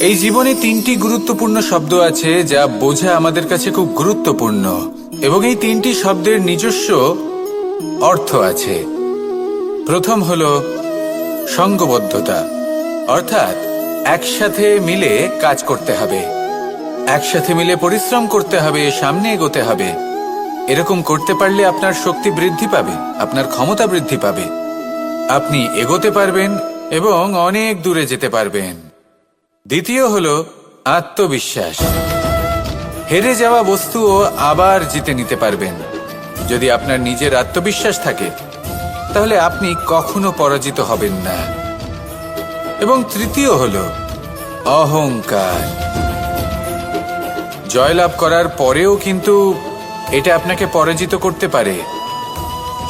এই জীবনে তিনটি গুরুত্বপূর্ণ শব্দ আছে যা বোঝা আমাদের কাছে খুব গুরুত্বপূর্ণ, এবং এই তিনটি শব্দের নিজস্ব অর্থ আছে। প্রথম হলো সঙ্গবদ্ধতা, অর্থাৎ একসাথে মিলে কাজ করতে হবে, একসাথে মিলে পরিশ্রম করতে হবে, সামনে এগোতে হবে। এরকম করতে পারলে আপনার শক্তি বৃদ্ধি পাবে, আপনার ক্ষমতা বৃদ্ধি পাবে, আপনি এগোতে পারবেন এবং অনেক দূরে যেতে পারবেন। দ্বিতীয় হলো আত্মবিশ্বাস। হেরে যাওয়া বস্তুও আবার জিতে নিতে পারবেন। যদি আপনার নিজের আত্মবিশ্বাস থাকে তাহলে আপনি কখনো পরাজিত হবেন না। এবং তৃতীয় হলো অহংকার। জয়লাভ করার পরেও কিন্তু এটা আপনাকে পরাজিত করতে পারে।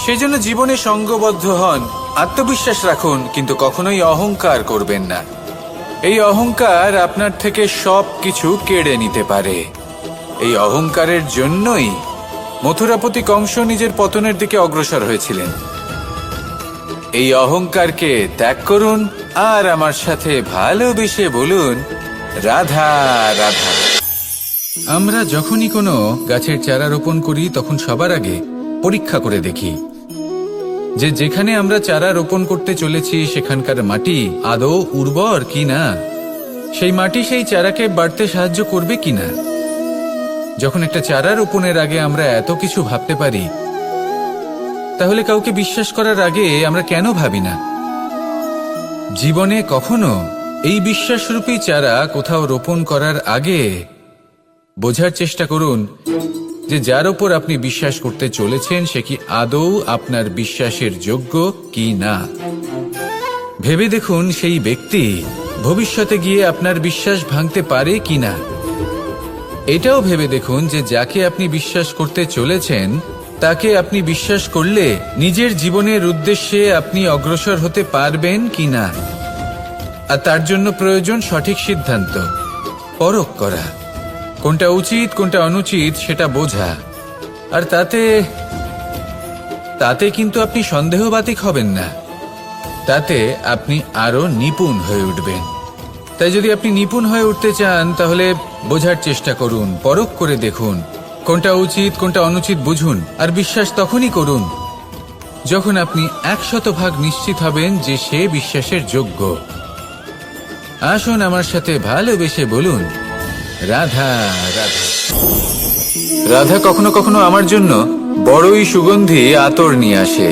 সেজন্য জীবনে সঙ্গবদ্ধ হন, আত্মবিশ্বাস রাখুন, কিন্তু কখনোই অহংকার করবেন না। এই অহংকার আপনার থেকে সব কিছু কেড়ে নিতে পারে। এই অহংকারের জন্যই মথুরাপতি কংস নিজের পতনের দিকে অগ্রসর হয়েছিলেন। এই অহংকারকে ত্যাগ করুন আর আমার সাথে ভালোবেসে বলুন, রাধা রাধা। আমরা যখনই কোনো গাছের চারা রোপণ করি তখন সবার আগে পরীক্ষা করে দেখি যে যেখানে আমরা চারা রোপণ করতে চলেছি সেখানকার মাটি আদৌ উর্বর কিনা, সেই মাটি সেই চারাকে বাড়তে সাহায্য করবে কিনা। যখন একটা চারা রোপণের আগে আমরা এত কিছু ভাবতে পারি, তাহলে কাউকে বিশ্বাস করার আগে আমরা কেন ভাবি না? জীবনে কখনো এই বিশ্বাসরূপী চারা কোথাও রোপণ করার আগে বোঝার চেষ্টা করুন যে যার উপর আপনি বিশ্বাস করতে চলেছেন সে কি আদৌ আপনার বিশ্বাসের যোগ্য কি না। ভেবে দেখুন সেই ব্যক্তি ভবিষ্যতে গিয়ে আপনার বিশ্বাস ভাঙতে পারে কিনা। এটাও ভেবে দেখুন যে যাকে আপনি বিশ্বাস করতে চলেছেন তাকে আপনি বিশ্বাস করলে নিজের জীবনের উদ্দেশ্যে আপনি অগ্রসর হতে পারবেন কিনা। আর তার জন্য প্রয়োজন সঠিক সিদ্ধান্ত, পরখ করা, কোনটা উচিত কোনটা অনুচিত সেটা বোঝা। আর তাতে কিন্তু আপনি সন্দেহবাতিক হবেন না, তাতে আপনি আরো নিপুণ হয়ে উঠবেন। তাই যদি আপনি নিপুণ হয়ে উঠতে চান তাহলে বোঝার চেষ্টা করুন, পরখ করে দেখুন, কোনটা উচিত কোনটা অনুচিত বুঝুন। আর বিশ্বাস তখনই করুন যখন আপনি 100% নিশ্চিত হবেন যে সে বিশ্বাসের যোগ্য। আসুন আমার সাথে ভালোবেসে বলুন, রাধা রাধা। রাধা কখনো কখনো আমার জন্য বড়ই সুগন্ধি আতর নিয়ে আসে,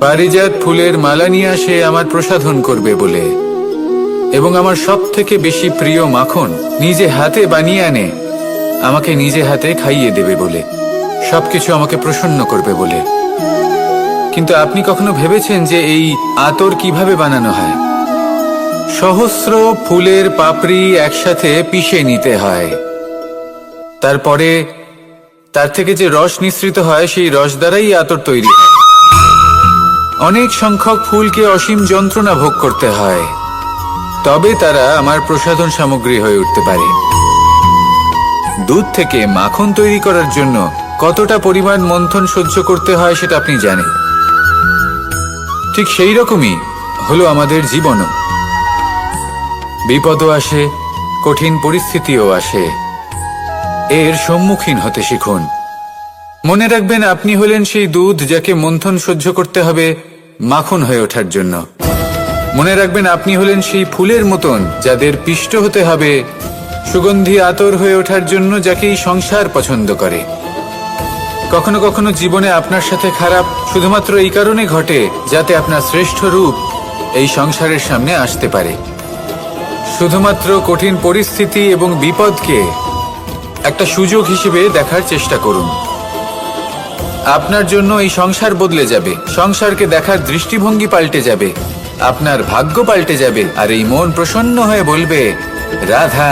পারিজাত ফুলের মালা নিয়ে আসে আমার প্রসাধন করবে বলে, এবং আমার সব থেকে বেশি প্রিয় মাখন নিজে হাতে বানিয়ে আনে আমাকে নিজে হাতে খাইয়ে দেবে বলে, সবকিছু আমাকে প্রসন্ন করবে বলে। কিন্তু আপনি কখনো ভেবেছেন যে এই আতর কিভাবে বানানো হয়? সহস্র ফুলের পাপড়ি একসাথে পিষে নিতে হয়, তারপরে তার থেকে যে রস নিঃসৃত হয় সেই রস দ্বারাই আতর তৈরি হয়। অনেক সংখ্যক ফুলকে অসীম যন্ত্রণা ভোগ করতে হয়, তবে তারা আমার প্রসাধন সামগ্রী হয়ে উঠতে পারে। দুধ থেকে মাখন তৈরি করার জন্য কতটা পরিমাণ মন্থন সহ্য করতে হয় সেটা আপনি জানেন। ঠিক সেই রকমই হলো আমাদের জীবনও। বিপদও আসে, কঠিন পরিস্থিতিও আসে, এর সম্মুখীন হতে শিখুন। মনে রাখবেন আপনি হলেন সেই দুধ যাকে মন্থন সহ্য করতে হবে মাখন হয়ে ওঠার জন্য। মনে রাখবেন আপনি হলেন সেই ফুলের মতন যাদের পিষ্ট হতে হবে সুগন্ধি আতর হয়ে ওঠার জন্য, যাকে এই সংসার পছন্দ করে। কখনো কখনো জীবনে আপনার সাথে খারাপ শুধুমাত্র এই কারণে ঘটে যাতে আপনার শ্রেষ্ঠ রূপ এই সংসারের সামনে আসতে পারে। শুধুমাত্র কঠিন পরিস্থিতি এবং বিপদকে একটা সুযোগ হিসেবে দেখার চেষ্টা করুন। আপনার জন্য এই সংসার বদলে যাবে, সংসারকে দেখার দৃষ্টিভঙ্গি পাল্টে যাবে, আপনার ভাগ্য পাল্টে যাবে, আর এই মন প্রসন্ন হয়ে বলবে, রাধা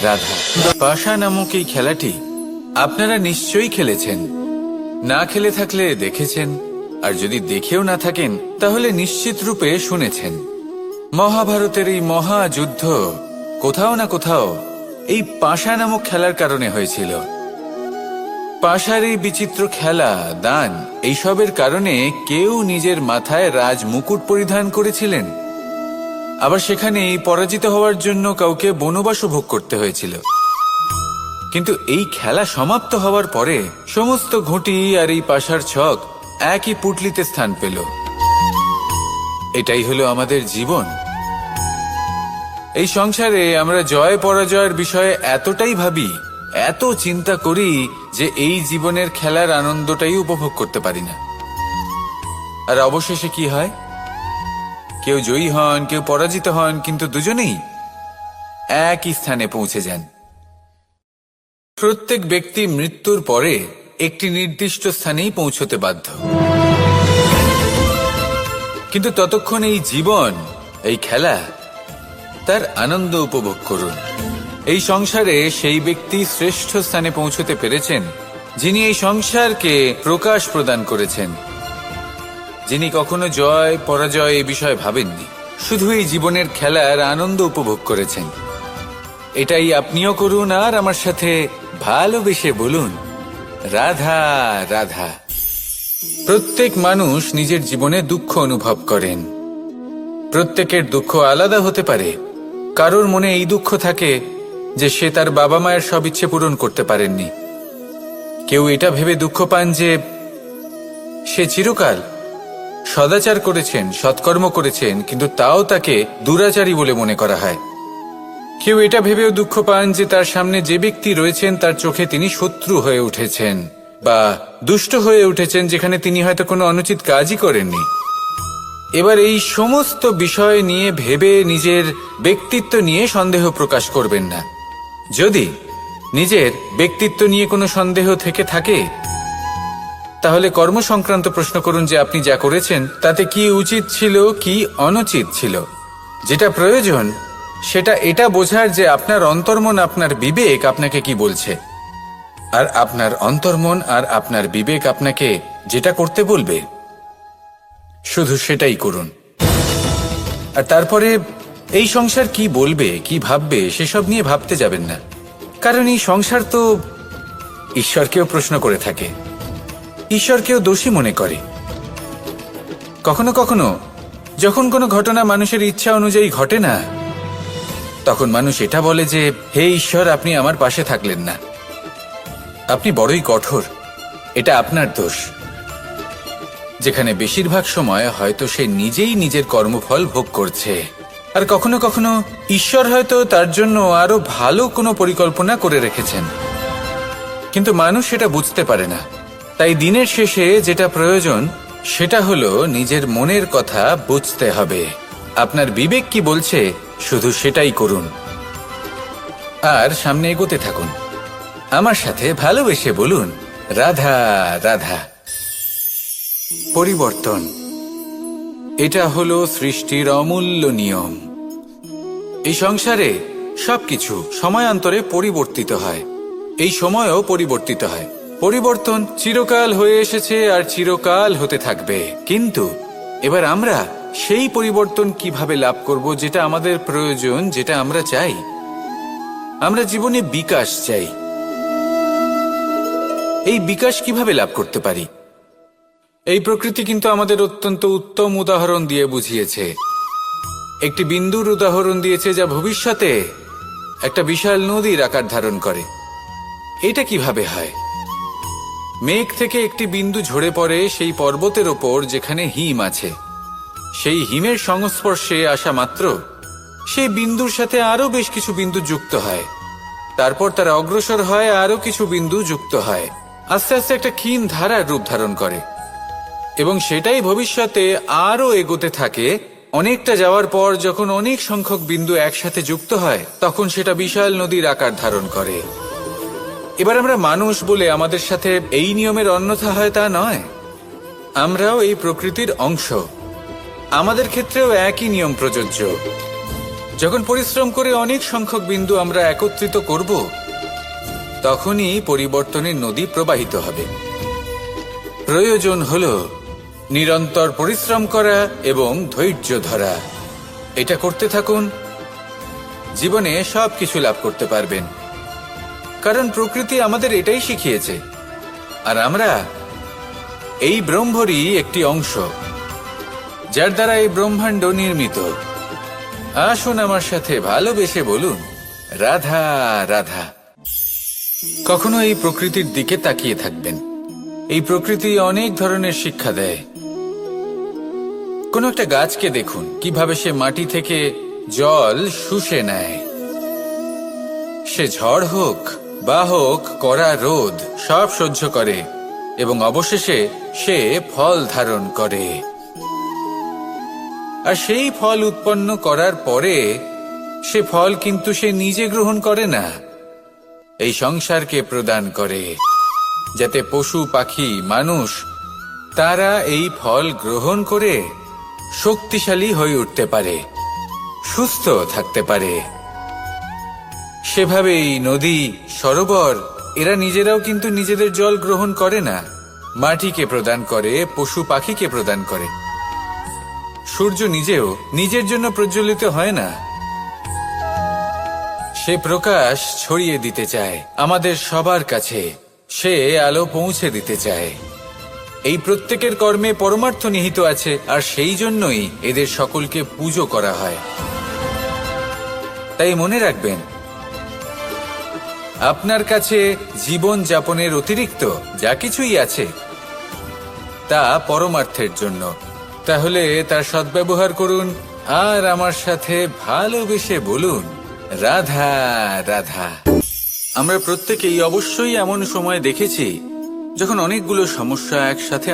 রাধা। পাশা নামক এই খেলাটি আপনারা নিশ্চয়ই খেলেছেন, না খেলে থাকলে দেখেছেন, আর যদি দেখেও না থাকেন তাহলে নিশ্চিত রূপে শুনেছেন। মহাভারতের এই মহাযুদ্ধ কোথাও না কোথাও এই পাশা নামক খেলার কারণে হয়েছিল। পাশার এই বিচিত্র খেলা, দান, এইসবের কারণে কেউ নিজের মাথায় রাজ মুকুট পরিধান করেছিলেন, আবার সেখানেই পরাজিত হওয়ার জন্য কাউকে বনবাসও ভোগ করতে হয়েছিল। কিন্তু এই খেলা সমাপ্ত হওয়ার পরে সমস্ত ঘুঁটি আর এই পাশার ছক একই পুটলিতে স্থান পেল। এটাই হলো আমাদের জীবন। এই সংসারে আমরা জয় পরাজয়ের বিষয়ে এতটাই ভাবি, এত চিন্তা করি যে এই জীবনের খেলার আনন্দটাই উপভোগ করতে পারি না। আর অবশেষে কি হয়? কেউ জয়ী হন, কেউ পরাজিত হন, কিন্তু দুজনেই একই স্থানে পৌঁছে যান। প্রত্যেক ব্যক্তি মৃত্যুর পরে একটি নির্দিষ্ট স্থানেই পৌঁছতে বাধ্য। কিন্তু ততক্ষণ এই জীবন, এই খেলা, তার আনন্দ উপভোগ করুন। এই সংসারে সেই ব্যক্তি শ্রেষ্ঠ স্থানে পৌঁছতে পেরেছেন যিনি এই সংসারকে প্রকাশ প্রদান করেছেন, যিনি কখনো জয় পরাজয় এই বিষয়ে ভাবেননি, শুধু এই জীবনের খেলার আনন্দ উপভোগ করেছেন। এটাই আপনিও করুন আর আমার সাথে ভালোবেসে বলুন, রাধা রাধা। প্রত্যেক মানুষ নিজের জীবনে দুঃখ অনুভব করেন। প্রত্যেকের দুঃখ আলাদা হতে পারে। কারোর মনে এই দুঃখ থাকে যে সে তার বাবা মায়ের সব ইচ্ছে পূরণ করতে পারেননি। কেউ এটা ভেবে দুঃখ পান যে সে চিরকাল সদাচার করেছেন, সৎকর্ম করেছেন, কিন্তু তাও তাকে দুরাচারী বলে মনে করা হয়। কেউ এটা ভেবেও দুঃখ পান যে তার সামনে যে ব্যক্তি রয়েছেন তার চোখে তিনি শত্রু হয়ে উঠেছেন বা দুষ্ট হয়ে উঠেছেন, যেখানে তিনি হয়তো কোনো অনুচিত কাজই করেননি। এবার এই সমস্ত বিষয় নিয়ে ভেবে নিজের ব্যক্তিত্ব নিয়ে সন্দেহ প্রকাশ করবেন না। যদি নিজের ব্যক্তিত্ব নিয়ে কোনো সন্দেহ থেকে থাকে, তাহলে কর্ম সংক্রান্ত প্রশ্ন করুন যে আপনি যা করেছেন তাতে কি উচিত ছিল, কি অনুচিত ছিল। যেটা প্রয়োজন সেটা এটা বোঝার যে আপনার অন্তর্মন, আপনার বিবেক আপনাকে কি বলছে, আর আপনার অন্তর্মন আর আপনার বিবেক আপনাকে যেটা করতে বলবে শুধু সেটাই করুন। আর তারপরে এই সংসার কি বলবে, কি ভাববে সেসব নিয়ে ভাবতে যাবেন না। কারণ এই সংসার তো ঈশ্বরকেও প্রশ্ন করে থাকে, ঈশ্বরকেও দোষী মনে করে। কখনো কখনো যখন কোনো ঘটনা মানুষের ইচ্ছা অনুযায়ী ঘটে না, তখন মানুষ এটা বলে যে হে ঈশ্বর, আপনি আমার পাশে থাকলেন না, আপনি বড়ই কঠোর, এটা আপনার দোষ। যেখানে বেশিরভাগ সময় হয়তো সে নিজেই নিজের কর্মফল ভোগ করছে। আর কখনো কখনো ঈশ্বর হয়তো তার জন্য আরো ভালো কোনো পরিকল্পনা করে রেখেছেন, কিন্তু মানুষ সেটা বুঝতে পারে না। তাই দিনের শেষে যেটা প্রয়োজন সেটা হলো নিজের মনের কথা বুঝতে হবে। আপনার বিবেক কি বলছে শুধু সেটাই করুন আর সামনে এগোতে থাকুন। আমার সাথে ভালোবেসে বলুন, রাধা রাধা। পরিবর্তন, এটা হলো সৃষ্টির অমূল্য নিয়ম। এই সংসারে সবকিছু সময়ান্তরে পরিবর্তিত হয়, এই সময়ও পরিবর্তিত হয়। পরিবর্তন চিরকাল হয়ে এসেছে আর চিরকাল হতে থাকবে। কিন্তু এবার আমরা সেই পরিবর্তন কিভাবে লাভ করব যেটা আমাদের প্রয়োজন, যেটা আমরা চাই। আমরা জীবনে বিকাশ চাই। এই বিকাশ কিভাবে লাভ করতে পারি? এই প্রকৃতি কিন্তু আমাদের অত্যন্ত উত্তম উদাহরণ দিয়ে বুঝিয়েছে। একটি বিন্দুর উদাহরণ দিয়েছে যা ভবিষ্যতে একটা বিশাল নদীর আকার ধারণ করে। এটা কিভাবে হয়? মেঘ থেকে একটি বিন্দু ঝরে পড়ে সেই পর্বতের ওপর যেখানে হিম আছে। সেই হিমের সংস্পর্শে আসা মাত্র সেই বিন্দুর সাথে আরো বেশ কিছু বিন্দু যুক্ত হয়। তারপর তারা অগ্রসর হয়, আরো কিছু বিন্দু যুক্ত হয়, আস্তে আস্তে একটা ক্ষীণ ধারার রূপ ধারণ করে এবং সেটাই ভবিষ্যতে আরো এগোতে থাকে। অনেকটা যাওয়ার পর যখন অনেক সংখ্যক বিন্দু একসাথে যুক্ত হয়, তখন সেটা বিশাল নদীর আকার ধারণ করে। এবার আমরা মানুষ বলে আমাদের সাথে এই নিয়মের অন্যথা হয় তা নয়। আমরাও এই প্রকৃতির অংশ, আমাদের ক্ষেত্রেও একই নিয়ম প্রযোজ্য। যখন পরিশ্রম করে অনেক সংখ্যক বিন্দু আমরা একত্রিত করব, তখনই পরিবর্তনের নদী প্রবাহিত হবে। প্রয়োজন হলো নিরন্তর পরিশ্রম করা এবং ধৈর্য ধরা। এটা করতে থাকুন, জীবনে সবকিছু লাভ করতে পারবেন। কারণ প্রকৃতি আমাদের এটাই শিখিয়েছে, আর আমরা এই ব্রহ্মরই একটি অংশ, যার দ্বারা এই ব্রহ্মাণ্ড নির্মিত। আসুন আমার সাথে ভালোবেসে বলুন, রাধা রাধা। কখনো এই প্রকৃতির দিকে তাকিয়ে থাকবেন। এই প্রকৃতি অনেক ধরনের শিক্ষা দেয়। কোন একটা গাছকে দেখুন কিভাবে সে মাটি থেকে জল শুষে নেয়। সে ঝড় হোক বা হোক কড়া রোদ সব সহ্য করে এবং অবশেষে সে ফল ধারণ করে। আর সেই ফল উৎপন্ন করার পরে সে ফল কিন্তু সে নিজে গ্রহণ করে না, এই সংসারকে প্রদান করে, যাতে পশু পাখি মানুষ তারা এই ফল গ্রহণ করে শক্তিশালী হয়ে উঠতে পারে, সুস্থ থাকতে পারে। সেভাবেই নদী, সরোবর এরা নিজেরাও কিন্তু নিজেদের জল গ্রহণ করে না, মাটিকে প্রদান করে, পশু পাখিকে প্রদান করে। সূর্য নিজেও নিজের জন্য প্রজ্বলিত হয় না, সে প্রকাশ ছড়িয়ে দিতে চায় আমাদের সবার কাছে, সে আলো পৌঁছে দিতে চায়। এই প্রত্যেকের কর্মে পরমার্থ নিহিত আছে, আর সেই জন্যই এদের সকলকে পুজো করা হয়। তাই মনে রাখবেন, আপনার কাছে জীবন যাপনের অতিরিক্ত যা কিছুই আছে তা পরমার্থের জন্য। তাহলে তার সদ্ব্যবহার করুন আর আমার সাথে ভালোবেসে বলুন, রাধা রাধা। আমরা প্রত্যেকেই অবশ্যই এমন সময় দেখেছি যখন অনেকগুলো সমস্যা একসাথে